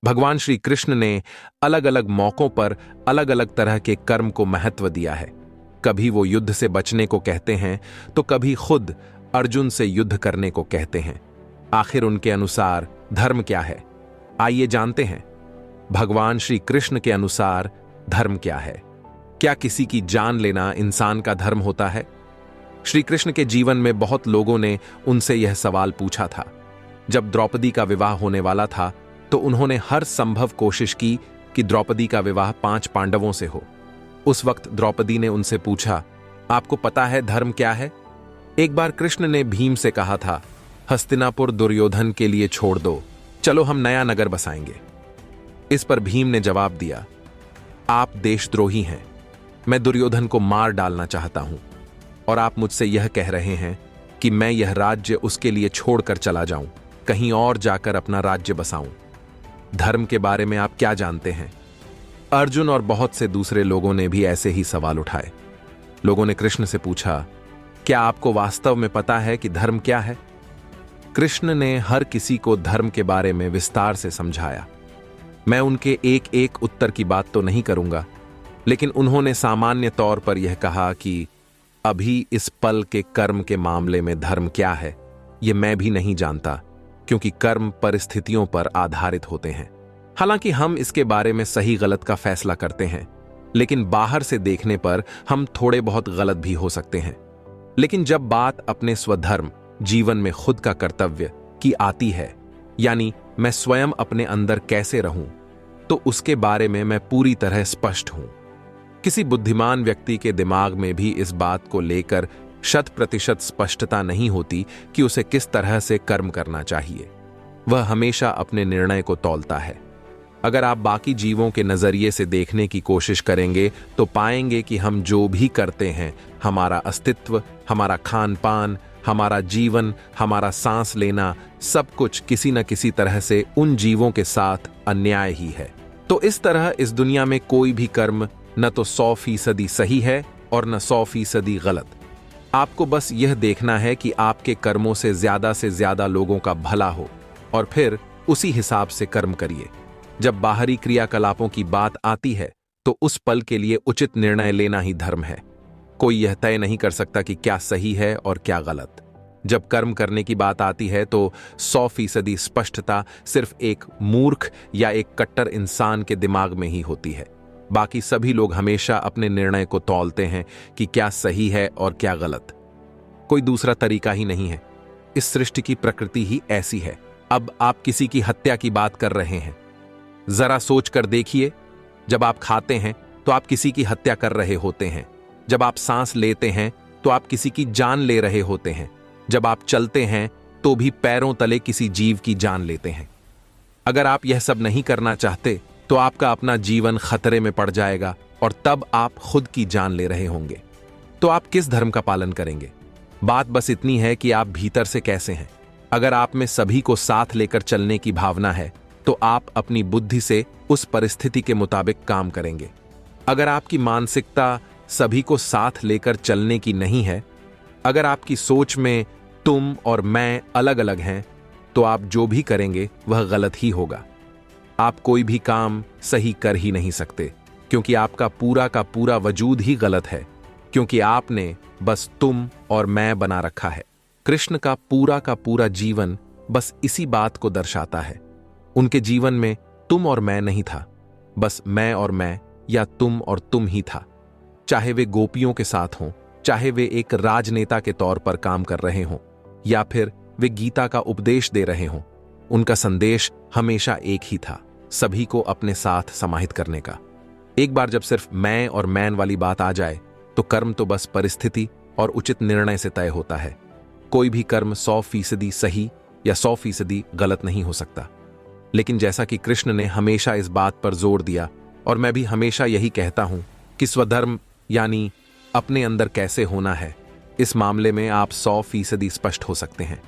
भगवान श्री कृष्ण ने अलग अलग मौकों पर अलग अलग तरह के कर्म को महत्व दिया है। कभी वो युद्ध से बचने को कहते हैं तो कभी खुद अर्जुन से युद्ध करने को कहते हैं। आखिर उनके अनुसार धर्म क्या है, आइए जानते हैं। भगवान श्री कृष्ण के अनुसार धर्म क्या है? क्या किसी की जान लेना इंसान का धर्म होता है? श्री कृष्ण के जीवन में बहुत लोगों ने उनसे यह सवाल पूछा था। जब द्रौपदी का विवाह होने वाला था तो उन्होंने हर संभव कोशिश की कि द्रौपदी का विवाह 5 पांडवों से हो। उस वक्त द्रौपदी ने उनसे पूछा, आपको पता है धर्म क्या है? एक बार कृष्ण ने भीम से कहा था, हस्तिनापुर दुर्योधन के लिए छोड़ दो, चलो हम नया नगर बसाएंगे। इस पर भीम ने जवाब दिया, आप देशद्रोही हैं, मैं दुर्योधन को मार डालना चाहता हूं और आप मुझसे यह कह रहे हैं कि मैं यह राज्य उसके लिए छोड़कर चला जाऊं, कहीं और जाकर अपना राज्य बसाऊं। धर्म के बारे में आप क्या जानते हैं? अर्जुन और बहुत से दूसरे लोगों ने भी ऐसे ही सवाल उठाए। लोगों ने कृष्ण से पूछा, क्या आपको वास्तव में पता है कि धर्म क्या है? कृष्ण ने हर किसी को धर्म के बारे में विस्तार से समझाया। मैं उनके एक एक उत्तर की बात तो नहीं करूंगा, लेकिन उन्होंने सामान्य तौर पर यह कहा कि अभी इस पल के कर्म के मामले में धर्म क्या है, यह मैं भी नहीं जानता, क्योंकि कर्म परिस्थितियों पर आधारित होते हैं। हालांकि हम इसके बारे में सही गलत का फैसला करते हैं, लेकिन बाहर से देखने पर हम थोड़े बहुत गलत भी हो सकते हैं। लेकिन जब बात अपने स्वधर्म, जीवन में खुद का कर्तव्य की आती है, यानी मैं स्वयं अपने अंदर कैसे रहूं, तो उसके बारे में मैं पूरी तरह स्पष्ट हूं। किसी बुद्धिमान व्यक्ति के दिमाग में भी इस बात को लेकर 100% स्पष्टता नहीं होती कि उसे किस तरह से कर्म करना चाहिए। वह हमेशा अपने निर्णय को तौलता है। अगर आप बाकी जीवों के नजरिए से देखने की कोशिश करेंगे तो पाएंगे कि हम जो भी करते हैं, हमारा अस्तित्व, हमारा खान पान, हमारा जीवन, हमारा सांस लेना, सब कुछ किसी न किसी तरह से उन जीवों के साथ अन्याय ही है। तो इस तरह इस दुनिया में कोई भी कर्म न तो 100% सही है और न 100% गलत। आपको बस यह देखना है कि आपके कर्मों से ज्यादा लोगों का भला हो और फिर उसी हिसाब से कर्म करिए। जब बाहरी क्रियाकलापों की बात आती है तो उस पल के लिए उचित निर्णय लेना ही धर्म है। कोई यह तय नहीं कर सकता कि क्या सही है और क्या गलत। जब कर्म करने की बात आती है तो 100% स्पष्टता सिर्फ एक मूर्ख या एक कट्टर इंसान के दिमाग में ही होती है। बाकी सभी लोग हमेशा अपने निर्णय को तौलते हैं कि क्या सही है और क्या गलत। कोई दूसरा तरीका ही नहीं है। इस सृष्टि की प्रकृति ही ऐसी है। अब आप किसी की हत्या की बात कर रहे हैं, जरा सोच कर देखिए। जब आप खाते हैं तो आप किसी की हत्या कर रहे होते हैं। जब आप सांस लेते हैं तो आप किसी की जान ले रहे होते हैं। जब आप चलते हैं तो भी पैरों तले किसी जीव की जान लेते हैं। अगर आप यह सब नहीं करना चाहते तो आपका अपना जीवन खतरे में पड़ जाएगा और तब आप खुद की जान ले रहे होंगे। तो आप किस धर्म का पालन करेंगे? बात बस इतनी है कि आप भीतर से कैसे हैं। अगर आप में सभी को साथ लेकर चलने की भावना है तो आप अपनी बुद्धि से उस परिस्थिति के मुताबिक काम करेंगे। अगर आपकी मानसिकता सभी को साथ लेकर चलने की नहीं है, अगर आपकी सोच में तुम और मैं अलग अलग हैं, तो आप जो भी करेंगे वह गलत ही होगा। आप कोई भी काम सही कर ही नहीं सकते, क्योंकि आपका पूरा का पूरा वजूद ही गलत है, क्योंकि आपने बस तुम और मैं बना रखा है। कृष्ण का पूरा जीवन बस इसी बात को दर्शाता है। उनके जीवन में तुम और मैं नहीं था, बस मैं और मैं या तुम और तुम ही था। चाहे वे गोपियों के साथ हों, चाहे वे एक राजनेता के तौर पर काम कर रहे हों, या फिर वे गीता का उपदेश दे रहे हों, उनका संदेश हमेशा एक ही था, सभी को अपने साथ समाहित करने का। एक बार जब सिर्फ मैं और मैन वाली बात आ जाए तो कर्म तो बस परिस्थिति और उचित निर्णय से तय होता है। कोई भी कर्म 100% सही या 100% गलत नहीं हो सकता। लेकिन जैसा कि कृष्ण ने हमेशा इस बात पर जोर दिया और मैं भी हमेशा यही कहता हूं कि स्वधर्म यानी अपने अंदर कैसे होना है, इस मामले में आप 100% स्पष्ट हो सकते हैं।